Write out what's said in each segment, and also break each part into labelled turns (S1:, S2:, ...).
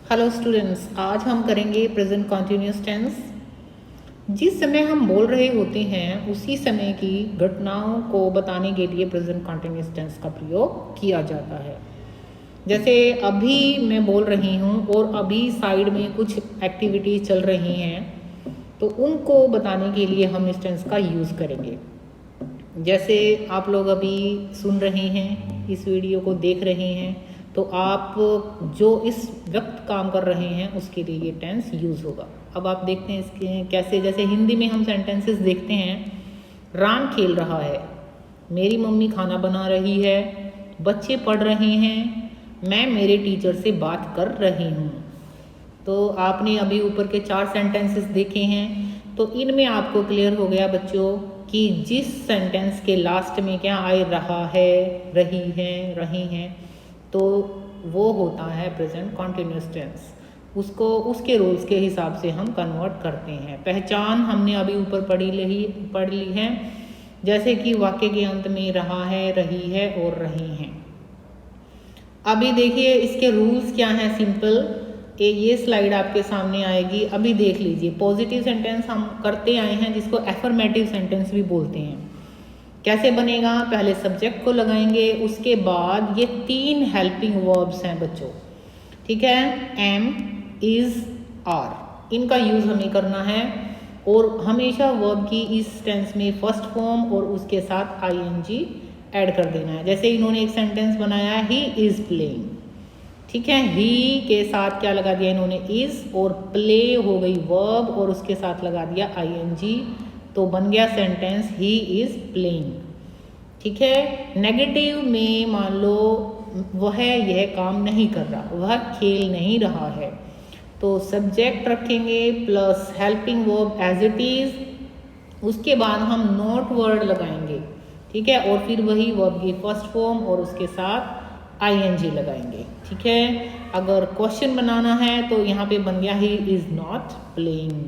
S1: Hello students, आज हम करेंगे प्रेजेंट कॉन्टिन्यूस टेंस। जिस समय हम बोल रहे होते हैं उसी समय की घटनाओं को बताने के लिए प्रेजेंट कॉन्टिन्यूस टेंस का प्रयोग किया जाता है। जैसे अभी मैं बोल रही हूँ और अभी साइड में कुछ एक्टिविटीज चल रही हैं, तो उनको बताने के लिए हम इस टेंस का यूज़ करेंगे। जैसे आप लोग अभी सुन रहे हैं, इस वीडियो को देख रहे हैं, तो आप जो इस वक्त काम कर रहे हैं उसके लिए ये टेंस यूज़ होगा। अब आप देखते हैं इसके कैसे, जैसे हिंदी में हम सेंटेंसेस देखते हैं, राम खेल रहा है, मेरी मम्मी खाना बना रही है, बच्चे पढ़ रहे हैं, मैं मेरे टीचर से बात कर रही हूँ। तो आपने अभी ऊपर के 4 सेंटेंसेस देखे हैं, तो इनमें आपको क्लियर हो गया बच्चों कि जिस सेंटेंस के लास्ट में क्या आ रहा है, रही हैं, तो वो होता है प्रेजेंट कॉन्टिन्यूस टेंस। उसको उसके रूल्स के हिसाब से हम कन्वर्ट करते हैं। पहचान हमने अभी ऊपर पढ़ ली है, जैसे कि वाक्य के अंत में रहा है, रही है और रही हैं। अभी देखिए इसके रूल्स क्या हैं, सिंपल। ये स्लाइड आपके सामने आएगी, अभी देख लीजिए। पॉजिटिव सेंटेंस हम करते आए हैं, जिसको एफर्मेटिव सेंटेंस भी बोलते हैं। कैसे बनेगा, पहले सब्जेक्ट को लगाएंगे, उसके बाद ये 3 हेल्पिंग वर्ब्स हैं बच्चों, ठीक है, एम, इज, आर, इनका यूज हमें करना है। और हमेशा वर्ब की इस टेंस में फर्स्ट फॉर्म और उसके साथ आईएनजी ऐड कर देना है। जैसे इन्होंने एक सेंटेंस बनाया, ही इज प्लेइंग, ठीक है, ही के साथ क्या लगा दिया इन्होंने, इज, और प्ले हो गई वर्ब और उसके साथ लगा दिया आईएनजी, तो बन गया सेंटेंस ही इज प्लेइंग, ठीक है। नेगेटिव में मान लो वह यह काम नहीं कर रहा, वह खेल नहीं रहा है, तो सब्जेक्ट रखेंगे plus helping verb as it is, उसके बाद हम नॉट वर्ड लगाएंगे, ठीक है, और फिर वही वर्ब की फर्स्ट फॉर्म और उसके साथ आईएनजी लगाएंगे, ठीक है। अगर क्वेश्चन बनाना है तो यहाँ पे बन गया ही इज नॉट प्लेइंग।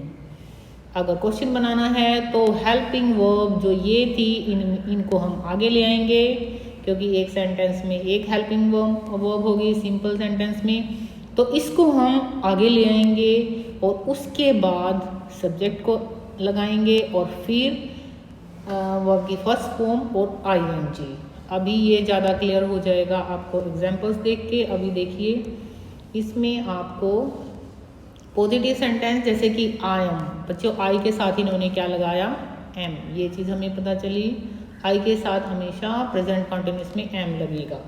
S1: अगर क्वेश्चन बनाना है तो हेल्पिंग वर्ब जो ये थी, इनको हम आगे ले आएंगे, क्योंकि एक सेंटेंस में एक हेल्पिंग वर्ब होगी सिंपल सेंटेंस में, तो इसको हम आगे ले आएंगे और उसके बाद सब्जेक्ट को लगाएंगे और फिर वर्ब की फर्स्ट फॉर्म और आईएनजी। अभी ये ज़्यादा क्लियर हो जाएगा आपको एग्जांपल्स देख के। अभी देखिए इसमें आपको पॉजिटिव सेंटेंस जैसे कि आई एम, बच्चों आई के साथ इन्होंने क्या लगाया, एम, ये चीज़ हमें पता चली। आई के साथ हमेशा प्रेजेंट कॉन्टिन्यूस में एम लगेगा,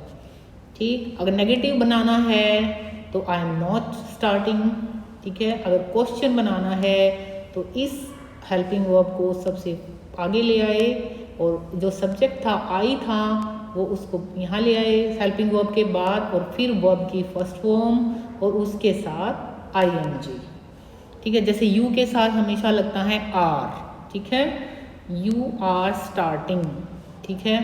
S1: ठीक। अगर नेगेटिव बनाना है तो आई एम नॉट स्टार्टिंग, ठीक है। अगर क्वेश्चन बनाना है तो इस हेल्पिंग वर्ब को सबसे आगे ले आए और जो सब्जेक्ट था आई था वो उसको यहाँ ले आए हेल्पिंग वर्ब के बाद, और फिर वर्ब की फर्स्ट फॉर्म और उसके साथ आईएनजी, ठीक है। जैसे यू के साथ हमेशा लगता है आर, ठीक है, यू आर स्टार्टिंग, ठीक है,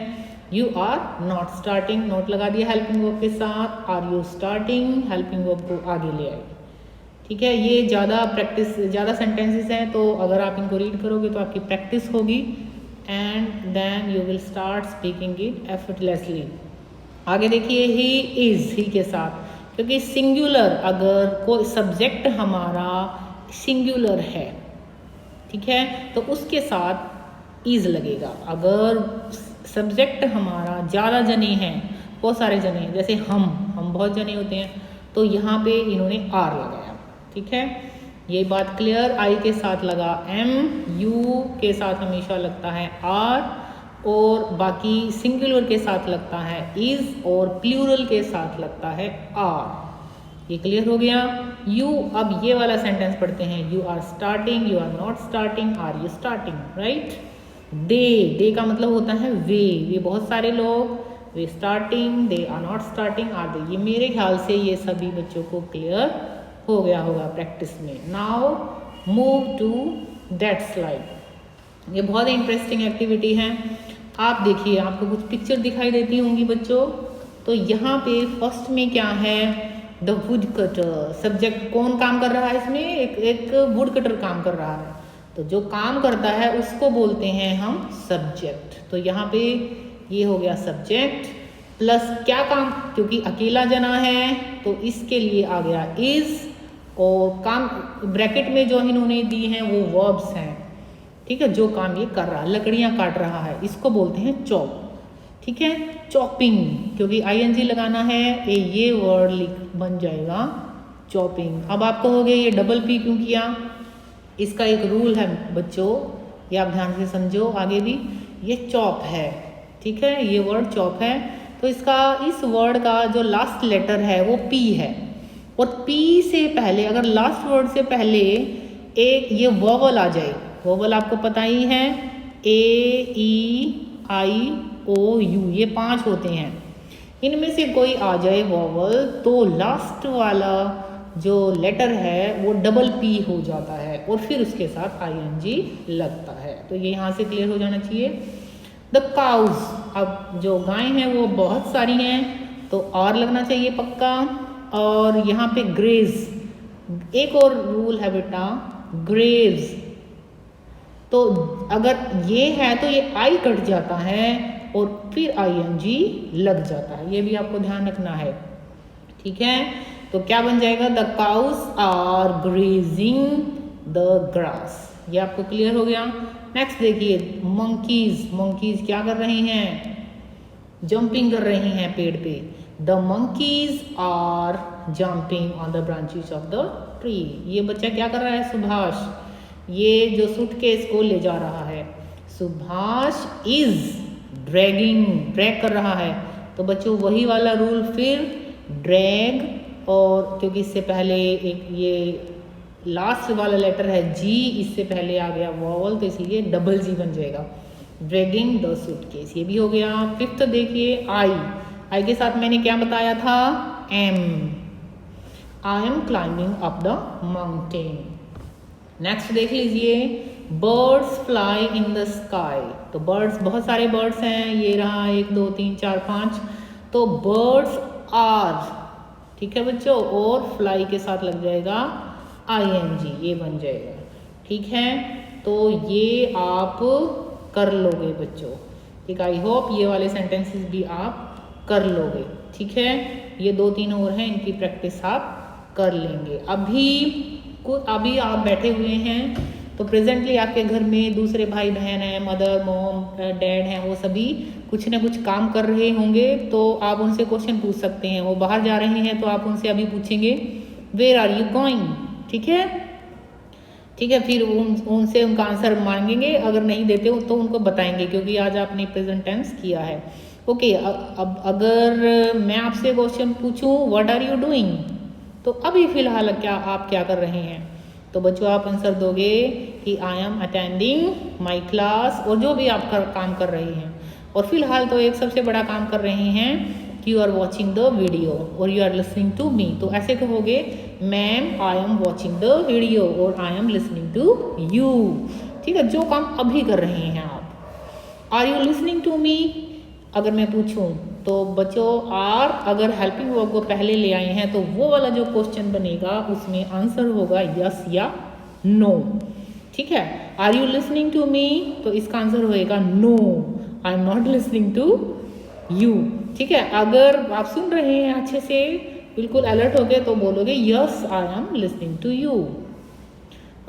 S1: you are not starting, not लगा दिया हेल्पिंग वर्ब के साथ, are you starting, helping verb को आगे ले आए, ठीक है। ये ज़्यादा सेंटेंसेस हैं, तो अगर आप इनको रीड करोगे तो आपकी प्रैक्टिस होगी and then you will start speaking it effortlessly. आगे देखिए ही इज, ही के साथ, क्योंकि सिंगुलर, अगर कोई सब्जेक्ट हमारा सिंगुलर है, ठीक है, तो उसके साथ इज लगेगा। अगर सब्जेक्ट हमारा ज़्यादा जने हैं, बहुत सारे जने हैं, जैसे हम बहुत जने होते हैं, तो यहाँ पे इन्होंने आर लगाया, ठीक है। ये बात क्लियर। आई के साथ लगा एम, यू के साथ हमेशा लगता है आर, और बाकी सिंगुलर के साथ लगता है इज, और प्लूरल के साथ लगता है आर। ये क्लियर हो गया। यू, अब ये वाला सेंटेंस पढ़ते हैं, you are starting, you are not starting, are you starting, right. They का मतलब होता है वे बहुत सारे लोग, वे starting, they are not starting, are they. ये मेरे ख्याल से ये सभी बच्चों को क्लियर हो गया होगा प्रैक्टिस में। Now move to that slide. ये बहुत इंटरेस्टिंग एक्टिविटी है। आप देखिए, आपको कुछ पिक्चर दिखाई देती होंगी बच्चों। तो यहाँ पे फर्स्ट में क्या है, द वुड कटर, सब्जेक्ट कौन काम कर रहा है इसमें, एक वुड कटर काम कर रहा है, तो जो काम करता है उसको बोलते हैं हम सब्जेक्ट। तो यहाँ पे ये हो गया सब्जेक्ट प्लस क्या काम, क्योंकि अकेला जना है तो इसके लिए आ गया इज, और काम ब्रैकेट में जो इन्होंने दी हैं वो वर्ब्स हैं, ठीक है, जो काम ये कर रहा है, लकड़ियाँ काट रहा है, इसको बोलते हैं चॉप, ठीक है, चॉपिंग, क्योंकि आईएनजी लगाना है, ये वर्ड बन जाएगा चॉपिंग। अब आप कहोगे ये डबल पी क्यों किया, इसका एक रूल है बच्चों, ये आप ध्यान से समझो आगे भी, ये चॉप है, ठीक है, ये वर्ड चॉप है, तो इसका इस वर्ड का जो लास्ट लेटर है वो पी है, और पी से पहले अगर लास्ट वर्ड से पहले एक ये वोवल आ जाए, वोवल आपको पता ही है, ए ई आई ओ यू, ये 5 होते हैं, इनमें से कोई आ जाए वोवल तो लास्ट वाला जो लेटर है वो डबल पी हो जाता है और फिर उसके साथ आईएनजी लगता है। तो ये यहाँ से क्लियर हो जाना चाहिए। द काउज, अब जो गायें हैं वो बहुत सारी हैं तो और लगना चाहिए पक्का, और यहाँ पे ग्रेज, एक और रूल है बेटा, ग्रेव्स, तो अगर ये है तो ये आई कट जाता है और फिर आईएनजी लग जाता है, ये भी आपको ध्यान रखना है, ठीक है। तो क्या बन जाएगा, the cows are grazing the grass, ये आपको क्लियर हो गया। नेक्स्ट देखिए, मंकीज, मंकीज क्या कर रहे हैं, जंपिंग कर रही हैं पेड़ पे, the monkeys are jumping on the branches of the tree, ये बच्चा क्या कर रहा है, सुभाष, ये जो सूटकेस को ले जा रहा है, सुभाष इज ड्रैग कर रहा है, तो बच्चों वही वाला रूल फिर ड्रैग, और क्योंकि इससे पहले एक ये लास्ट वाला लेटर है जी, इससे पहले आ गया वॉवल, तो इसलिए डबल जी बन जाएगा, ड्रैगिंग द सूटकेस, ये भी हो गया। फिफ्थ देखिए, आई के साथ मैंने क्या बताया था, am, I am climbing up the mountain. Next देख लीजिए, birds fly in the sky, तो बर्ड्स, बहुत सारे बर्ड्स हैं, ये रहा 1 2 3 4 5, तो बर्ड्स आर, ठीक है बच्चों, और फ्लाई के साथ लग जाएगा आईएनजी, ये बन जाएगा, ठीक है। तो ये आप कर लोगे बच्चों, ठीक, आई होप ये वाले सेंटेंसेस भी आप कर लोगे, ठीक है। ये 2-3 और हैं, इनकी प्रैक्टिस आप कर लेंगे। अभी आप बैठे हुए हैं तो प्रेजेंटली आपके घर में दूसरे भाई बहन हैं, मदर मॉम डैड हैं, वो सभी कुछ ना कुछ काम कर रहे होंगे, तो आप उनसे क्वेश्चन पूछ सकते हैं। वो बाहर जा रहे हैं तो आप उनसे अभी पूछेंगे वेयर आर यू गोइंग, ठीक है, ठीक है, फिर उनसे उनका आंसर मांगेंगे, अगर नहीं देते हो तो उनको बताएंगे, क्योंकि आज आपने प्रेजेंट टेंस किया है। ओके, अब अगर मैं आपसे क्वेश्चन पूछूं व्हाट आर यू डूइंग, तो अभी फिलहाल आप क्या कर रहे हैं, तो बच्चों आप आंसर दोगे कि I am attending my class, और जो भी आप काम कर रहे हैं, और फिलहाल तो एक सबसे बड़ा काम कर रहे हैं कि you are watching the video और you are listening to me, तो ऐसे कहोगे ma'am I am watching the video और I am listening to you, ठीक है, जो काम अभी कर रहे हैं आप। Are you listening to me अगर मैं पूछूं, तो बच्चों आर अगर हेल्पिंग वर्ब को पहले ले आए हैं तो वो वाला जो क्वेश्चन बनेगा उसमें आंसर होगा यस या नो, ठीक है। Are you listening to me, तो इसका आंसर होएगा no, I am not listening to you, ठीक है। अगर आप सुन रहे हैं अच्छे से, बिल्कुल अलर्ट हो गए, तो बोलोगे yes I am listening to you.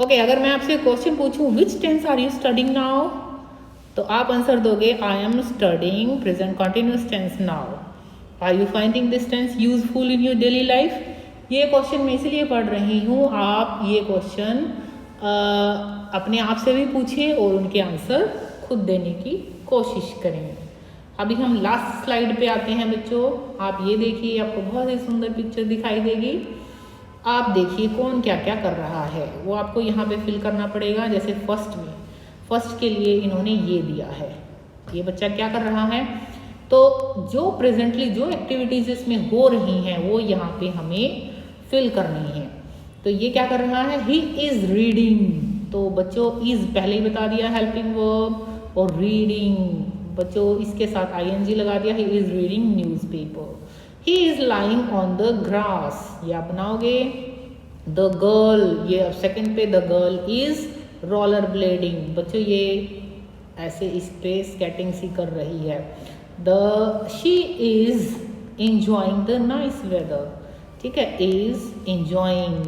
S1: Okay, अगर मैं आपसे क्वेश्चन पूछूं which tense are you studying now, तो आप आंसर दोगे I am studying present continuous tense now. Are you finding this tense useful in your daily life, ये question मैं इसलिए पढ़ रही हूँ, आप ये क्वेश्चन अपने आप से भी पूछें और उनके आंसर खुद देने की कोशिश करें। अभी हम लास्ट स्लाइड पे आते हैं बच्चों, आप ये देखिए, आपको बहुत ही सुंदर पिक्चर दिखाई देगी, आप देखिए कौन क्या क्या कर रहा है, वो आपको यहाँ पे फिल करना पड़ेगा। जैसे फर्स्ट के लिए इन्होंने ये दिया है, ये बच्चा क्या कर रहा है, तो जो प्रेजेंटली जो एक्टिविटीज इसमें हो रही हैं वो यहाँ पे हमें फिल करनी है। तो ये क्या कर रहा है, ही इज रीडिंग, तो बच्चों इज पहले ही बता दिया हेल्पिंग वर्ब, और रीडिंग बच्चों इसके साथ आईएनजी लगा दिया, he is reading newspaper. He is lying on the grass, ये आप बनाओगे। द गर्ल, ये अब सेकंड पे, the girl is roller blending, बच्चों ये ऐसे इस पे स्केटिंग सी कर रही है। She is enjoying the nice weather, ठीक है, इज इंजॉइंग,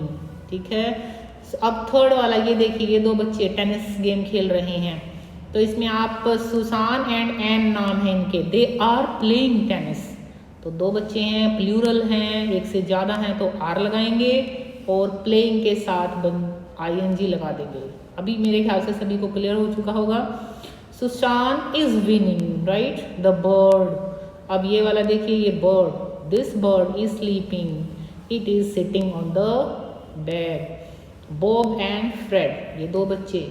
S1: ठीक है। अब थर्ड वाला ये देखिए, ये दो बच्चे टेनिस गेम खेल रहे हैं, तो इसमें आप सुसान एंड एन नाम है इनके, दे आर प्लेइंग टेनिस। तो दो बच्चे हैं, प्लूरल हैं, एक से ज़्यादा हैं तो आर लगाएंगे और प्लेइंग के साथ ING लगा देंगे। अभी मेरे ख्याल से सभी को क्लियर हो चुका होगा। Susan is winning, right, the bird. अब ये वाला देखिए, ये bird, this bird is sleeping, it is sitting on the bed. Bob and Fred, ये दो बच्चे,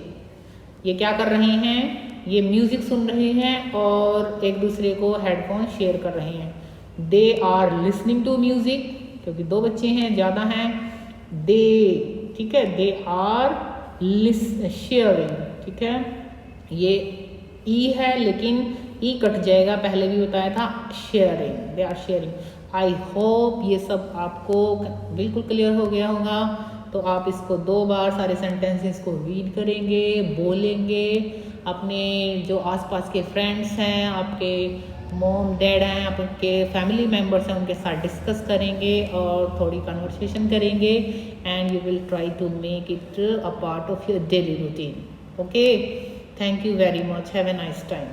S1: ये क्या कर रहे हैं, ये म्यूजिक सुन रहे हैं और एक दूसरे को हेडफोन शेयर कर रहे हैं। They are listening to music, क्योंकि दो बच्चे हैं, ज़्यादा हैं। दे, ठीक है, दे आर शेयरिंग, ठीक है। ये ई है लेकिन ई कट जाएगा, पहले भी बताया था, sharing, they are sharing. I hope ये सब आपको बिल्कुल क्लियर हो गया होगा। तो आप इसको 2 बार सारे सेंटेंसेस को रीड करेंगे, बोलेंगे, अपने जो आसपास के फ्रेंड्स हैं, आपके मॉम डैड हैं, आपके फैमिली मेम्बर्स हैं, उनके साथ डिस्कस करेंगे और थोड़ी कन्वर्सेशन करेंगे and you will try to make it a part of your daily routine. Okay, thank you very much, have a nice time.